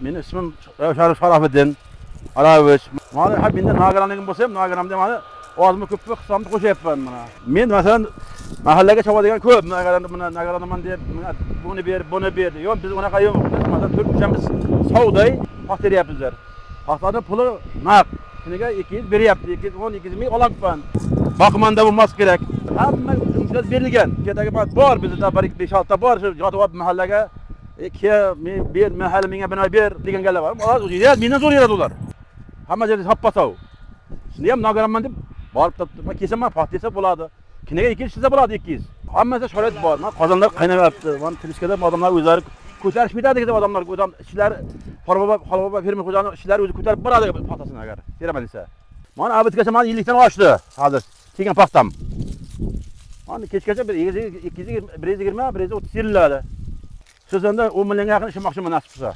Benim ismim Şarafiddin Araviç. Mana ha bende nagaranligim bolsa ham nagaramda mana ozmi ko'pmi hisobni qo'shyapman mana. Men masalan mahallaga chavadigan ko'p nagaranaman deb buni ber. Yo'q biz unaqa yo'q. Biz masalan 4-3 savdoy paxt beryapmizlar. Paxtani puli naq. Kuniga 200 beryapti. 212 ming olyapman. Boqmanda bo'lmas kerak. Hamma imtiyoz berilgan. Ketagi bor bizda 1-5-6 ta bor. Shu yotib mahallaga bir mahal menga bino ber deganlar bor. Ular o'zida mendan so'raydi ular. Hamma joyda hoppasav. Shuni ham nagaramman deb borib turibman. Kesaman paxt desa bo'ladi. Kuniga 200 desa bo'ladi 200. Hammasi sharoit bor. Men qozonlar qaynayapti. Men Tirishkada odamlar o'zlari ko'tarishmaydi degan odamlar, odam ishlar Xolbobo fermer xo'jani ishlar o'zi ko'tarib boradi paxtasini agar beraman desa. Mana abitgacha men 50 dan oshdi hozir. Kelgan paxtam. Mana kechgacha bir 220, 130 yilladi. Sizlarda 10 millionga yaqin ishmoqchiman nasib qilsa.